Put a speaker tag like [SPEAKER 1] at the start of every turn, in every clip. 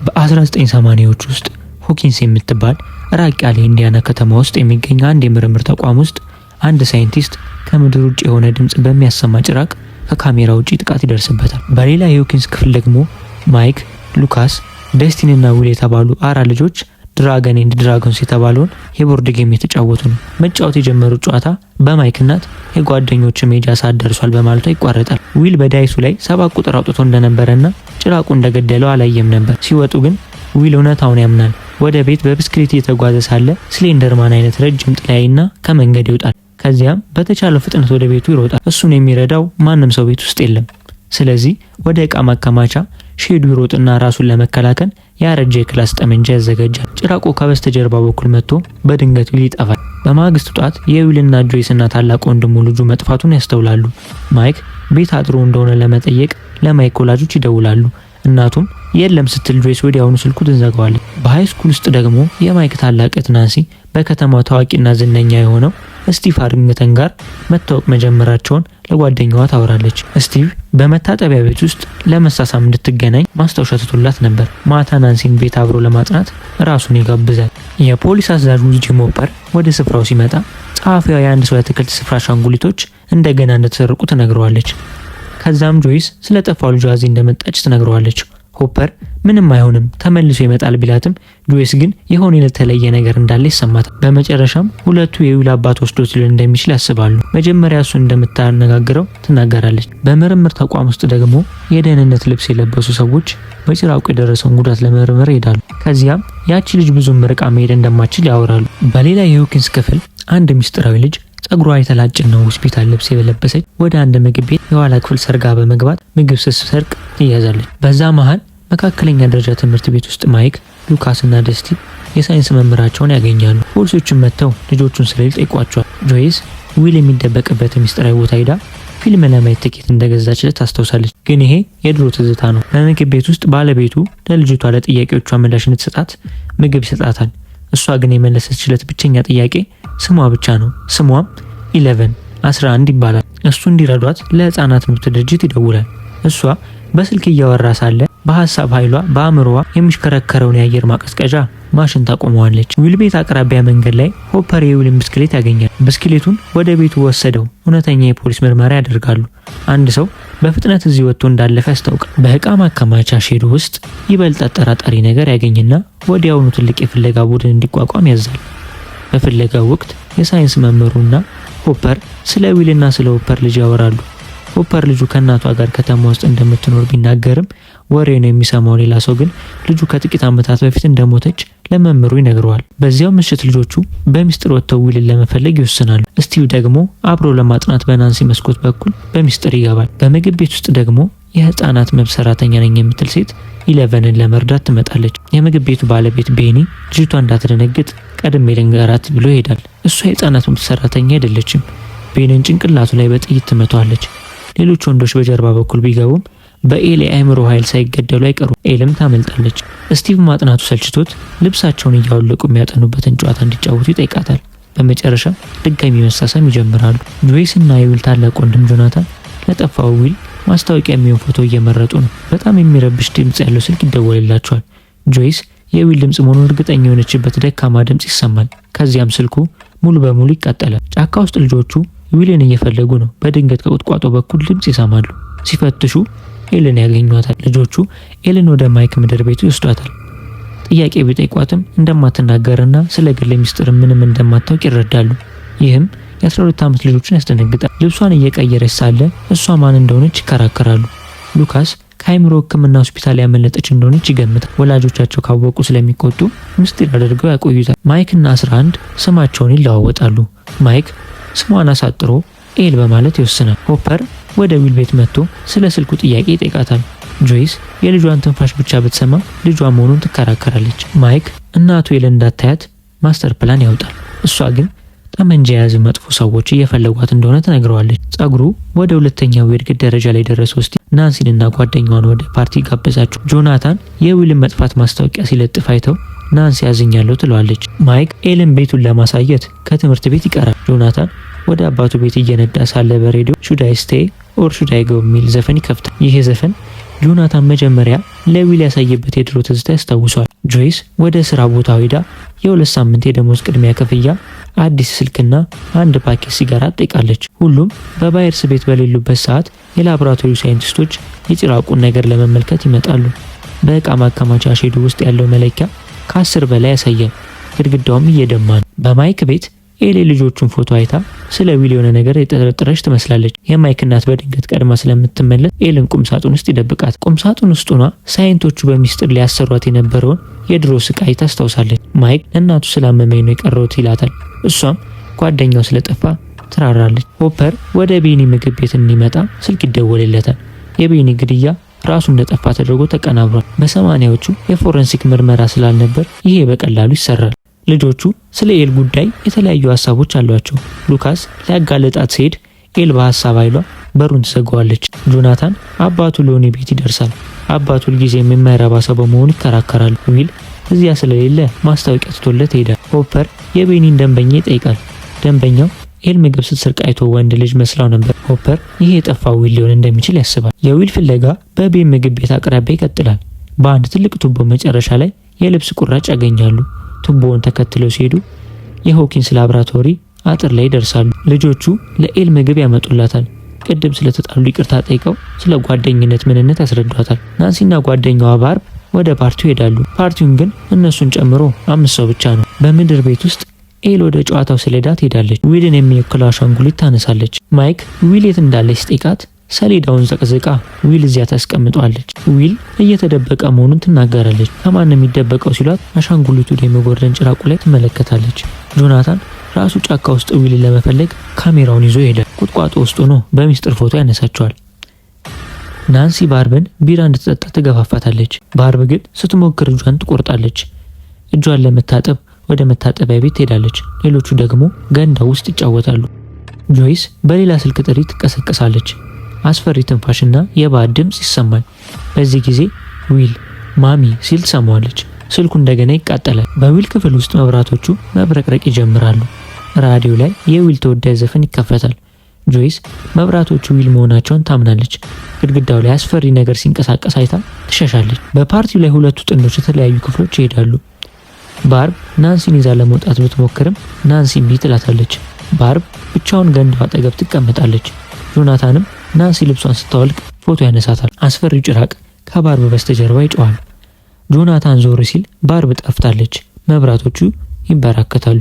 [SPEAKER 1] በ1980ዎች ውስጥ ሆኪንስ የምትባል ራቅ ያለ ኢንዲያና ከተማ ውስጥ የሚገኝ አንድ የምርምር ተቋም ውስጥ አንድ ሳይንቲስት ከምድር ውጭ የሆነ ድምጽ በሚያሰማ ጭራቅ ከካሜራ ውጪ ጥቃት ይደርስበታል። በሌላ የሆኪንስ ክፍል ደግሞ ማይክ፣ ሉካስ፣ ደስቲን እና ዊል የተባሉ አራት ልጆች ድራገን ኤንድ ድራጎንስ የተባለውን የቦርድ ጌም የተጫወቱ ነው። መጫወት የጀመሩት ጨዋታ በማይክ እናት የጓደኞች ሜጃ ሰዓት ደርሷል በማለቷ ይቋረጣል። ዊል በዳይሱ ላይ 7 ቁጥር አውጥቶ እንደነበረና ጭራቁ እንደገደለው አላየም ነበር። ሲወጡ ግን ዊል እውነታውን ያምናል። ወደ ቤት በብስክሌት እየተጓዘ ሳለ ስሌንደርማን አይነት ረጅም ጥላይና ከመንገድ ይወጣል። ከዚያም በተቻለው ፍጥነት ወደ ቤቱ ይሮጣል። እሱን የሚረዳው ማንም ሰው ቤት ውስጥ የለም። ስለዚህ ወደ ዕቃ ማከማቻ ሼዱ ይሮጥና ራሱን ለመከላከል ያረጀ የክላስ ጠመንጃ ያዘጋጃል። ጭራቁ ከበስተጀርባ በኩል መጥቶ በድንገት ዊል ይጠፋል። በማግስቱ ጧት የዊልና ጆይስና ታላቅ ወንድሙ ልጁ መጥፋቱን ያስተውላሉ። ማይክ ቤት አጥሮ እንደሆነ ለመጠየቅ ለማይክ ወላጆች ይደውላሉ። እናቱም የለም ስትል ጆይስ ወዲያውኑ ስልኩ ትዘጋዋለች። በሃይ ስኩል ውስጥ ደግሞ የማይክ ታላቅ እህት ናንሲ በከተማው ታዋቂና ዝነኛ የሆነው ስቲቭ ሃሪንግተን ጋር መታወቅ መጀመራቸውን ለጓደኛዋ ታወራለች። ስቲቭ በመታጠቢያ ቤት ውስጥ ለመሳሳም እንድትገናኝ ማስታወሻ ትቶላት ነበር። ማታ ናንሲን ቤት አብሮ ለማጥናት ራሱን ይጋብዛል። የፖሊስ አዛዡ ጂም ሆፐር ወደ ስፍራው ሲመጣ ጸሐፊዋ የአንድ ሰው የአትክልት ስፍራ አሻንጉሊቶች እንደገና እንደተሰረቁ ትነግረዋለች። ከዛም ጆይስ ስለ ጠፋው ልጇ እዚህ እንደመጣች ትነግረዋለች። ሆፐር ምንም አይሆንም ተመልሶ ይመጣል ቢላትም ጆይስ ግን የሆነ የተለየ ነገር እንዳለ ይሰማታል። በመጨረሻም ሁለቱ የዊል አባት ወስዶት ሊሆን እንደሚችል ያስባሉ። መጀመሪያ እሱን እንደምታነጋግረው ትናገራለች። በምርምር ተቋም ውስጥ ደግሞ የደህንነት ልብስ የለበሱ ሰዎች በጭራቁ የደረሰውን ጉዳት ለመመርመር ይሄዳሉ። ከዚያም ያቺ ልጅ ብዙም ርቃ መሄድ እንደማትችል ያወራሉ። በሌላ የሆኪንስ ክፍል አንድ ሚስጥራዊ ልጅ ጸጉሯ የተላጨና ሆስፒታል ልብስ የለበሰች ወደ አንድ ምግብ ቤት የኋላ ክፍል ሰርጋ በመግባት ምግብ ስትሰርቅ ትያዛለች። በዛ መሃል መካከለኛ ደረጃ ትምህርት ቤት ውስጥ ማይክ፣ ሉካስ እና ደስቲ የሳይንስ መምህራቸውን ያገኛሉ። ፖሊሶቹም መጥተው ልጆቹን ስለሌለ ጠይቋቸዋል። ጆይስ ዊል የሚደበቅበት ሚስጥራዊ ቦታ ሄዳ ፊልም ለማየት ትኬት እንደገዛችለት ታስታውሳለች። ግን ይሄ የድሮ ትዝታ ነው። በምግብ ቤት ውስጥ ባለቤቱ ለልጅቷ ለጥያቄዎቿ ምላሽ እንድትሰጣት ምግብ ይሰጣታል። እሷ ግን የመለሰችለት ብቸኛ ጥያቄ ስሟ ብቻ ነው። ስሟም 11 ይባላል። እሱ እንዲረዷት ለህፃናት መብት ድርጅት ይደውላል። እሷ በስልክ እያወራ ሳለ በሐሳብ ኃይሏ በአእምሮዋ የሚሽከረከረውን የአየር ማቀዝቀዣ ማሽን ታቆመዋለች። ዊል ቤት አቅራቢያ መንገድ ላይ ሆፐር የዊልን ብስክሌት ያገኛል። ብስክሌቱን ወደ ቤቱ ወሰደው እውነተኛ የፖሊስ ምርመራ ያደርጋሉ። አንድ ሰው በፍጥነት እዚህ ወጥቶ እንዳለፈ ያስታውቃል። በእቃ ማከማቻ ሼዱ ውስጥ ይበልጥ አጠራጣሪ ነገር ያገኝና ወዲያውኑ ትልቅ የፍለጋ ቡድን እንዲቋቋም ያዛል። በፍለጋው ወቅት የሳይንስ መምህሩና ሆፐር ስለ ዊልና ስለ ሆፐር ልጅ ያወራሉ። ሆፐር ልጁ ከእናቷ ጋር ከተማ ውስጥ እንደምትኖር ቢናገርም ወሬ ነው የሚሰማው ሌላ ሰው ግን ልጁ ከጥቂት ዓመታት በፊት እንደሞተች ለመምህሩ ይነግረዋል። በዚያው ምሽት ልጆቹ በሚስጥር ወጥተው ዊልን ለመፈለግ ይወስናሉ። ስቲቭ ደግሞ አብሮ ለማጥናት በናንሲ መስኮት በኩል በሚስጥር ይገባል። በምግብ ቤት ውስጥ ደግሞ የህፃናት መብት ሰራተኛ ነኝ የምትል ሴት 11ን ለመርዳት ትመጣለች። የምግብ ቤቱ ባለቤት ቤኒ ልጅቷ እንዳትደነግጥ ቀድሜ ልንገራት ብሎ ይሄዳል። እሷ የህፃናት መብት ሰራተኛ አይደለችም። ቤኒን ጭንቅላቱ ላይ በጥይት ትመታዋለች። ሌሎች ወንዶች በጀርባ በኩል ቢገቡም በኤል የአእምሮ ኃይል ሳይገደሉ አይቀሩም። ኤልም ታመልጣለች። ስቲቭ ማጥናቱ ሰልችቶት ልብሳቸውን እያወለቁ የሚያጠኑበትን ጨዋታ እንዲጫወቱ ይጠይቃታል። በመጨረሻ ድጋሚ መሳሳም ይጀምራሉ። ጆይስ እና የዊል ታላቅ ወንድም ጆናታን ለጠፋው ዊል ማስታወቂያ የሚሆን ፎቶ እየመረጡ ነው። በጣም የሚረብሽ ድምጽ ያለው ስልክ ይደወልላቸዋል። ጆይስ የዊል ድምጽ መሆኑን እርግጠኛ የሆነችበት ደካማ ድምጽ ይሰማል። ከዚያም ስልኩ ሙሉ በሙሉ ይቃጠላል። ጫካ ውስጥ ልጆቹ ዊልን እየፈለጉ ነው። በድንገት ከቁጥቋጦ በኩል ድምጽ ይሰማሉ። ሲፈትሹ ኤልን ያገኟታል። ልጆቹ ኤልን ወደ ማይክ ምድር ቤቱ ይወስዷታል። ጥያቄ ቢጠይቋትም እንደማትናገርና ስለ ግል ሚስጥር ምንም እንደማታውቅ ይረዳሉ። ይህም የ12 ዓመት ልጆችን ያስደነግጣል። ልብሷን እየቀየረች ሳለ እሷ ማን እንደሆነች ይከራከራሉ። ሉካስ ከአይምሮ ሕክምና ሆስፒታል ያመለጠች እንደሆነች ይገምታል። ወላጆቻቸው ካወቁ ስለሚቆጡ ምስጢር አድርገው ያቆዩታል። ማይክ እና 11 ስማቸውን ይለዋወጣሉ። ማይክ ስሟን አሳጥሮ ኤል በማለት ይወስናል። ሆፐር ወደ ዊል ቤት መጥቶ ስለ ስልኩ ጥያቄ ይጠይቃታል። ጆይስ የልጇን ትንፋሽ ብቻ ብትሰማ ልጇ መሆኑን ትከራከራለች። ማይክ እናቱ ኤል እንዳታያት ማስተር ፕላን ያወጣል። እሷ ግን ጠመንጃ የያዙ መጥፎ ሰዎች እየፈለጓት እንደሆነ ትነግረዋለች። ጸጉሩ ወደ ሁለተኛው የእድገት ደረጃ ላይ ደረሰው ስቲቭ ናንሲንና ጓደኛዋን ወደ ፓርቲ ጋበዛቸው። ጆናታን የዊልን መጥፋት ማስታወቂያ ሲለጥፍ አይተው ናንሲ ያዝኛለሁ ትለዋለች። ማይክ ኤልን ቤቱን ለማሳየት ከትምህርት ቤት ይቀራል። ጆናታን ወደ አባቱ ቤት እየነዳ ሳለ በሬዲዮ ሹድ አይ ስቴይ ኦር ሹድ አይ ጎ የሚል ዘፈን ይከፍታል። ይህ ዘፈን ጆናታን መጀመሪያ ለዊል ያሳየበት የድሮ ትዝታ ያስታውሷል። ጆይስ ወደ ስራ ቦታ ሄዳ የ2 ሳምንት የደሞዝ ቅድሚያ ክፍያ፣ አዲስ ስልክና አንድ ፓኬት ሲጋራ ጠይቃለች። ሁሉም በባየርስ ቤት በሌሉበት ሰዓት የላቦራቶሪ ሳይንቲስቶች የጭራቁን ነገር ለመመልከት ይመጣሉ። በእቃ ማከማቻ ሼዱ ውስጥ ያለው መለኪያ ከ10 በላይ ያሳያል። ግድግዳውም እየደማ ነው። በማይክ ቤት ኤሌ ልጆቹን ፎቶ አይታ ስለ ዊል የሆነ ነገር የጠረጠረች ትመስላለች። የማይክ እናት በድንገት ቀድማ ስለምትመለስ ኤልን ቁምሳጥን ውስጥ ይደብቃት። ቁምሳጥን ውስጥ ሆና ሳይንቶቹ በሚስጥር ሊያሰሯት የነበረውን የድሮ ስቃይ ታስታውሳለች። ማይክ እናቱ ስላመመኝ ነው የቀረውት ይላታል። እሷም ጓደኛው ስለጠፋ ትራራለች። ሆፐር ወደ ቤኒ ምግብ ቤት እንዲመጣ ስልክ ይደወልለታል። የቤኒ ግድያ ራሱ እንደጠፋ ተደርጎ ተቀናብሯል። በ80ዎቹ የፎረንሲክ ምርመራ ስላልነበር ይሄ በቀላሉ ይሰራል። ልጆቹ ስለ ኤል ጉዳይ የተለያዩ ሀሳቦች አሏቸው። ሉካስ ሊያጋለጣት ሲሄድ ኤል በሀሳብ ኃይሏ በሩን ትዘጋዋለች። ጆናታን አባቱ ሎኒ ቤት ይደርሳል። አባቱ ሁልጊዜም የማይረባ ሰው በመሆኑ ይከራከራሉ። ዊል እዚያ ስለሌለ ማስታወቂያ ትቶለት ይሄዳል። ሆፐር የቤኒን ደንበኛ ይጠይቃል። ደንበኛው ኤል ምግብ ስትሰርቅ አይቶ ወንድ ልጅ መስላው ነበር። ሆፐር ይሄ የጠፋው ዊል ሊሆን እንደሚችል ያስባል። የዊል ፍለጋ በቤን ምግብ ቤት አቅራቢያ ይቀጥላል። በአንድ ትልቅ ቱቦ መጨረሻ ላይ የልብስ ቁራጭ ያገኛሉ። ቱቦውን ተከትለው ሲሄዱ የሆኪንስ ላብራቶሪ አጥር ላይ ይደርሳሉ። ልጆቹ ለኤል ምግብ ያመጡላታል። ቅድም ስለተጣሉ ይቅርታ ጠይቀው ስለ ጓደኝነት ምንነት ያስረዷታል። ናንሲና ጓደኛዋ ባርብ ወደ ፓርቲው ይሄዳሉ። ፓርቲውን ግን እነሱን ጨምሮ 5 ሰው ብቻ ነው። በምድር ቤት ውስጥ ኤል ወደ ጨዋታው ሰሌዳ ትሄዳለች። ዊልን የሚወክለው አሻንጉሊት ታነሳለች። ማይክ ዊል የት እንዳለች ሲጠይቃት ሰሌዳውን ዘቅዝቃ ዊል እዚያ ታስቀምጧለች። ዊል እየተደበቀ መሆኑን ትናገራለች። ከማን የሚደበቀው ሲሏት አሻንጉሊቱ የመጎረን ጭራቁ ላይ ትመለከታለች። ጆናታን ራሱ ጫካ ውስጥ ዊልን ለመፈለግ ካሜራውን ይዞ ይሄዳል። ቁጥቋጦ ውስጥ ሆኖ በሚስጥር ፎቶ ያነሳቸዋል። ናንሲ ባርብን ቢራ እንድትጠጣ ትገፋፋታለች። ባርብ ግን ስትሞክር እጇን ትቆርጣለች። እጇን ለመታጠብ ወደ መታጠቢያ ቤት ትሄዳለች። ሌሎቹ ደግሞ ገንዳው ውስጥ ይጫወታሉ። ጆይስ በሌላ ስልክ ጥሪ ትቀሰቀሳለች። አስፈሪ ትንፋሽና የባዕድ ድምጽ ይሰማል። በዚህ ጊዜ ዊል ማሚ ሲል ትሰማዋለች። ስልኩ እንደገና ይቃጠላል። በዊል ክፍል ውስጥ መብራቶቹ መብረቅረቅ ይጀምራሉ። ራዲዮ ላይ የዊል ተወዳጅ ዘፈን ይከፈታል። ጆይስ መብራቶቹ ዊል መሆናቸውን ታምናለች። ግድግዳው ላይ አስፈሪ ነገር ሲንቀሳቀስ አይታ ትሸሻለች። በፓርቲው ላይ ሁለቱ ጥንዶች የተለያዩ ክፍሎች ይሄዳሉ። ባርብ ናንሲን ይዛ ለመውጣት ብትሞክርም ናንሲ እምቢ ትላታለች። ባርብ ብቻውን ገንዳው አጠገብ ትቀመጣለች። ጆናታንም ናንሲ ልብሷን ስታወልቅ ፎቶ ያነሳታል። አስፈሪው ጭራቅ ከባርብ በስተጀርባ ይጮሃል። ጆናታን ዞር ሲል ባርብ ጠፍታለች። መብራቶቹ ይበራከታሉ።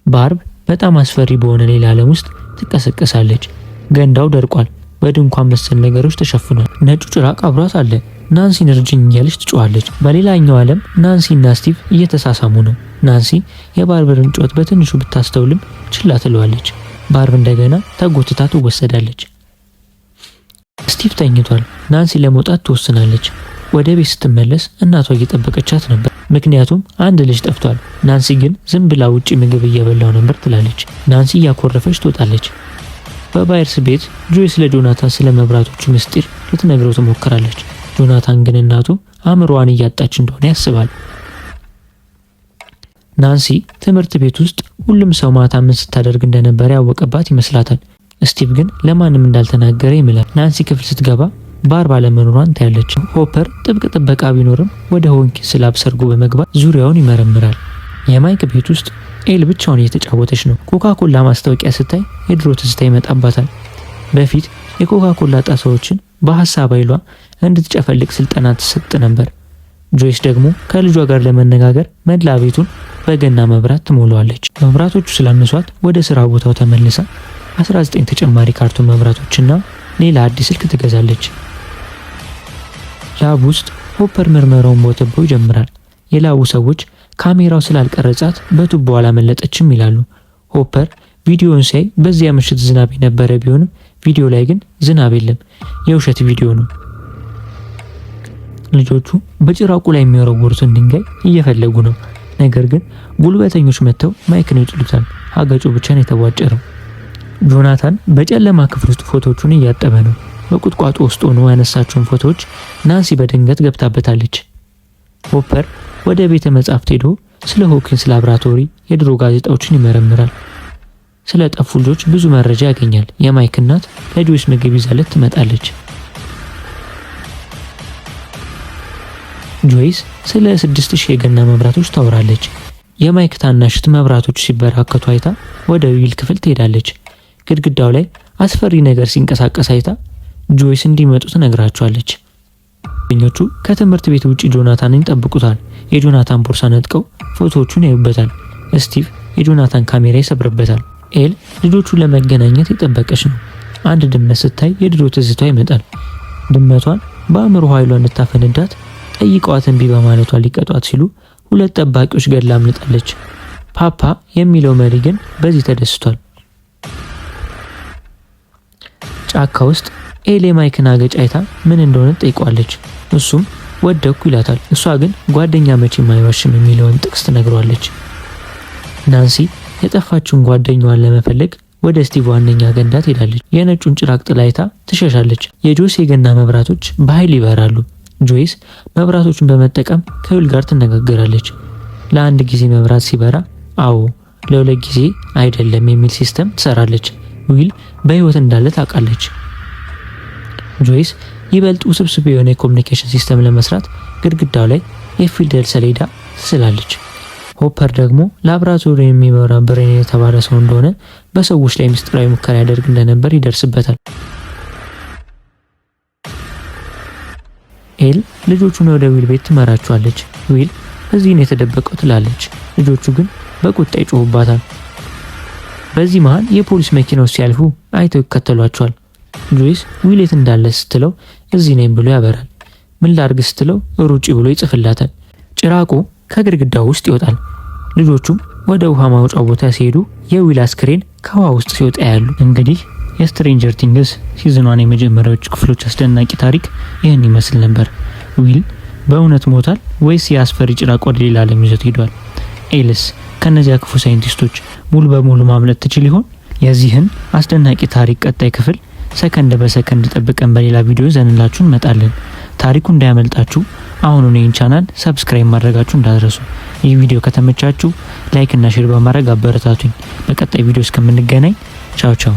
[SPEAKER 1] ባርብ በጣም አስፈሪ በሆነ ሌላ ዓለም ውስጥ ትቀሰቀሳለች። ገንዳው ደርቋል። በድንኳን መሰል ነገሮች ተሸፍኗል። ነጩ ጭራቅ አብሯት አለ። ናንሲን እርጅኝ እያለች ትጮኻለች። በሌላኛው ዓለም ናንሲና ስቲቭ እየተሳሳሙ ነው። ናንሲ የባርብርን ጩኸት በትንሹ ብታስተውልም ችላ ትለዋለች። ባርብ እንደገና ተጎትታ ትወሰዳለች። ስቲቭ ተኝቷል። ናንሲ ለመውጣት ትወስናለች። ወደ ቤት ስትመለስ እናቷ እየጠበቀቻት ነበር። ምክንያቱም አንድ ልጅ ጠፍቷል። ናንሲ ግን ዝም ብላ ውጪ ምግብ እየበላው ነበር ትላለች። ናንሲ እያኮረፈች ትወጣለች። በባየርስ ቤት ጆይስ ለጆናታን ስለ መብራቶቹ ምስጢር ልትነግረው ትሞክራለች። ጆናታን ግን እናቱ አእምሮዋን እያጣች እንደሆነ ያስባል። ናንሲ ትምህርት ቤት ውስጥ ሁሉም ሰው ማታ ምን ስታደርግ እንደነበረ ያወቀባት ይመስላታል። ስቲቭ ግን ለማንም እንዳልተናገረ ይምላል። ናንሲ ክፍል ስትገባ ባርብ አለመኖሯን ታያለች። ሆፐር ጥብቅ ጥበቃ ቢኖርም ወደ ሆኪንስ ላብ ሰርጎ በመግባት ዙሪያውን ይመረምራል። የማይክ ቤት ውስጥ ኤል ብቻውን እየተጫወተች ነው። ኮካኮላ ማስታወቂያ ስታይ የድሮ ትዝታ ይመጣባታል። በፊት የኮካኮላ ጣሳዎችን በሐሳብ ኃይሏ እንድትጨፈልቅ ስልጠና ትሰጥ ነበር። ጆይስ ደግሞ ከልጇ ጋር ለመነጋገር መላ ቤቱን በገና መብራት ትሞላዋለች። መብራቶቹ ስላነሷት ወደ ስራ ቦታው ተመልሳ 19 ተጨማሪ ካርቶን መብራቶችና ሌላ አዲስ ስልክ ትገዛለች። ላብ ውስጥ ሆፐር ምርመራውን በቱቦ ይጀምራል። የላቡ ሰዎች ካሜራው ስላልቀረጻት በቱቦ አላመለጠችም ይላሉ። ሆፐር ቪዲዮውን ሲያይ በዚያ ምሽት ዝናብ የነበረ ቢሆንም ቪዲዮ ላይ ግን ዝናብ የለም፣ የውሸት ቪዲዮ ነው። ልጆቹ በጭራቁ ላይ የሚወረውሩትን ድንጋይ እየፈለጉ ነው። ነገር ግን ጉልበተኞች መጥተው ማይክን ይጥሉታል። አገጩ ብቻ ነው የተቧጨረው። ጆናታን በጨለማ ክፍል ውስጥ ፎቶዎቹን እያጠበ ነው። በቁጥቋጦ ውስጥ ሆኖ ያነሳቸውን ፎቶዎች ናንሲ በድንገት ገብታበታለች። ሆፐር ወደ ቤተ መጻሕፍት ሄዶ ስለ ሆኪንስ ላብራቶሪ የድሮ ጋዜጣዎችን ይመረምራል። ስለ ጠፉ ልጆች ብዙ መረጃ ያገኛል። የማይክ እናት ለጆይስ ምግብ ይዛለት ትመጣለች። ጆይስ ስለ 6000 የገና መብራቶች ታወራለች። የማይክ ታናሽት መብራቶች ሲበራከቱ አይታ ወደ ዊል ክፍል ትሄዳለች። ግድግዳው ላይ አስፈሪ ነገር ሲንቀሳቀስ አይታ ጆይስ እንዲመጡ ትነግራቸዋለች። ጓደኞቹ ከትምህርት ቤት ውጪ ጆናታንን ይጠብቁታል። የጆናታን ቦርሳ ነጥቀው ፎቶዎቹን ያዩበታል። ስቲቭ የጆናታን ካሜራ ይሰብርበታል። ኤል ልጆቹን ለመገናኘት የጠበቀች ነው። አንድ ድመት ስታይ የድሮ ትዝቷ ይመጣል። ድመቷን በአእምሮ ኃይሏ እንድታፈነዳት ጠይቀዋት እምቢ በማለቷ ሊቀጧት ሲሉ ሁለት ጠባቂዎች ገድላ አምልጣለች። ፓፓ የሚለው መሪ ግን በዚህ ተደስቷል። ጫካ ውስጥ ኤል የማይክን አገጭ አይታ ምን እንደሆነ ጠይቋለች። እሱም ወደኩ ይላታል። እሷ ግን ጓደኛ መቼም አይዋሽም የሚለውን ጥቅስ ትነግሯለች። ናንሲ የጠፋችውን ጓደኛዋን ለመፈለግ ወደ ስቲቭ ዋነኛ ገንዳ ትሄዳለች። የነጩን ጭራቅ ጥላ አይታ ትሸሻለች። የጆይስ የገና መብራቶች በኃይል ይበራሉ። ጆይስ መብራቶቹን በመጠቀም ከዊል ጋር ትነጋገራለች። ለአንድ ጊዜ መብራት ሲበራ አዎ ለሁለት ጊዜ አይደለም የሚል ሲስተም ትሰራለች። ዊል በህይወት እንዳለ ታውቃለች። ጆይስ ይበልጥ ውስብስብ የሆነ የኮሚኒኬሽን ሲስተም ለመስራት ግድግዳው ላይ የፊደል ሰሌዳ ትስላለች። ሆፐር ደግሞ ላብራቶሪ የሚመራ ብሬን የተባለ ሰው እንደሆነ በሰዎች ላይ ምስጢራዊ ሙከራ ያደርግ እንደነበር ይደርስበታል። ኤል ልጆቹን ወደ ዊል ቤት ትመራቸዋለች። ዊል እዚህ ነው የተደበቀው ትላለች። ልጆቹ ግን በቁጣ ይጮሁባታል። በዚህ መሃል የፖሊስ መኪናዎች ሲያልፉ አይተው ይከተሏቸዋል። ጆይስ ዊል የት እንዳለ ስትለው እዚህ ነኝ ብሎ ያበራል። ምን ላርግ ስትለው ሩጪ ብሎ ይጽፍላታል። ጭራቁ ከግድግዳው ውስጥ ይወጣል። ልጆቹም ወደ ውሃ ማውጫው ቦታ ሲሄዱ የዊል አስክሬን ከውሃ ውስጥ ሲወጣ ያሉ። እንግዲህ የስትሬንጀር ቲንግስ ሲዝን 1 የመጀመሪያዎቹ ክፍሎች አስደናቂ ታሪክ ይህን ይመስል ነበር። ዊል በእውነት ሞታል ወይስ የአስፈሪ ጭራቅ ወደ ሌላ ዓለም ይዞት ሄዷል? ኤልስ ከነዚያ ክፉ ሳይንቲስቶች ሙሉ በሙሉ ማምለጥ ትችል ይሆን? የዚህን አስደናቂ ታሪክ ቀጣይ ክፍል ሰከንድ በሰከንድ ጠብቀን በሌላ ቪዲዮ ዘንላችሁ እንመጣለን። ታሪኩ እንዳያመልጣችሁ አሁኑን ይህን ቻናል ሰብስክራይብ ማድረጋችሁ እንዳትረሱ። ይህ ቪዲዮ ከተመቻችሁ ላይክ እና ሼር በማድረግ አበረታቱኝ። በቀጣይ ቪዲዮ እስከምንገናኝ ቻው ቻው።